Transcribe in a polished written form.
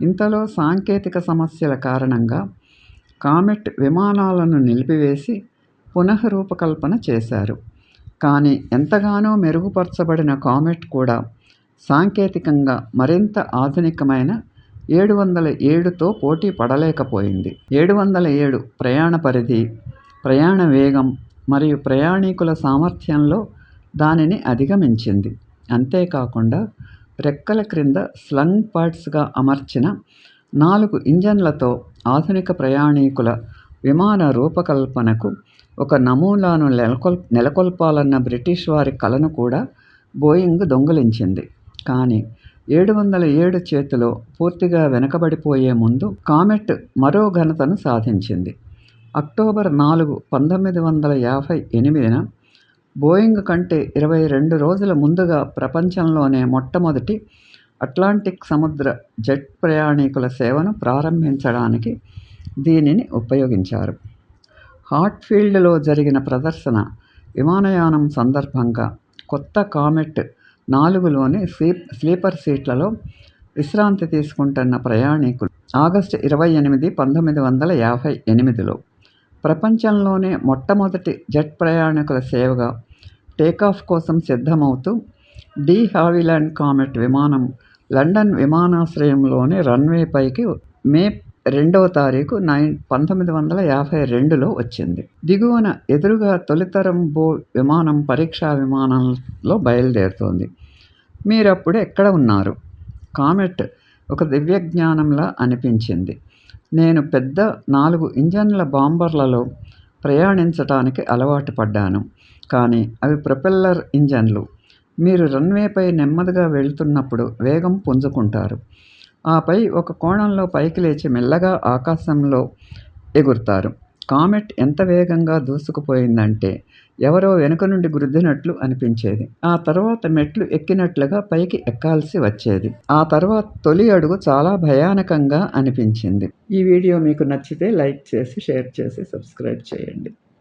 ఇంతలో సాంకేతిక సమస్యల కారణంగా కామెట్ విమానాలను నిలిపివేసి పునఃరూపకల్పన చేశారు. కానీ ఎంతగానో మెరుగుపరచబడిన కామెట్ కూడా సాంకేతికంగా మరింత ఆధునికమైన 707తో పోటీ పడలేకపోయింది. 707 ప్రయాణ పరిధి, ప్రయాణ వేగం మరియు ప్రయాణీకుల సామర్థ్యంలో దానిని అధిగమించింది. అంతేకాకుండా రెక్కల క్రింద స్లంగ్ పాడ్స్గా అమర్చిన 4 ఇంజన్లతో ఆధునిక ప్రయాణీకుల విమాన రూపకల్పనకు ఒక నమూనాను నెలకొల్పాలన్న బ్రిటిష్ వారి కలను కూడా బోయింగ్ దొంగిలించింది. కానీ 707 చేతిలో పూర్తిగా వెనుకబడిపోయే ముందు కామెట్ మరో ఘనతను సాధించింది. అక్టోబర్ 4, 1958న బోయింగ్ కంటే 22 రోజుల ముందుగా ప్రపంచంలోనే మొట్టమొదటి అట్లాంటిక్ సముద్ర జెట్ ప్రయాణీకుల సేవను ప్రారంభించడానికి దీనిని ఉపయోగించారు. హాట్ఫీల్డ్లో జరిగిన ప్రదర్శన విమానయానం సందర్భంగా కొత్త కామెట్ 4లోని స్లీపర్ సీట్లలో విశ్రాంతి తీసుకుంటున్న ప్రయాణీకులు ఆగస్టు 28, 1958లో ప్రపంచంలోనే మొట్టమొదటి జెట్ ప్రయాణికుల సేవగా టేకాఫ్ కోసం సిద్ధమవుతూ డి హావిలాండ్ కామెట్ విమానం లండన్ విమానాశ్రయంలోని రన్వేపైకి మే 2వ తారీఖు 1952లో వచ్చింది. దిగువన ఎదురుగా తొలితరం బో విమానం పరీక్షా విమానంలో బయలుదేరుతోంది. మీరప్పుడు ఎక్కడ ఉన్నారు? కామెట్ ఒక దివ్యజ్ఞానంలా అనిపించింది. నేను పెద్ద 4 ఇంజన్ల బాంబర్లలో ప్రయాణించటానికి అలవాటు పడ్డాను. కానీ అవి ప్రొపెల్లర్ ఇంజన్లు. మీరు రన్వేపై నెమ్మదిగా వెళ్తున్నప్పుడు వేగం పుంజుకుంటారు. ఆపై ఒక కోణంలో పైకి లేచి మెల్లగా ఆకాశంలో ఎగురుతారు. కామెట్ ఎంత వేగంగా దూసుకుపోయిందంటే ఎవరో వెనుక నుండి గుద్దినట్లు అనిపించేది. ఆ తర్వాత మెట్లు ఎక్కినట్లుగా పైకి ఎక్కాల్సి వచ్చేది. ఆ తర్వాత తొలి అడుగు చాలా భయానకంగా అనిపించింది. ఈ వీడియో మీకు నచ్చితే లైక్ చేసి, షేర్ చేసి, సబ్స్క్రైబ్ చేయండి.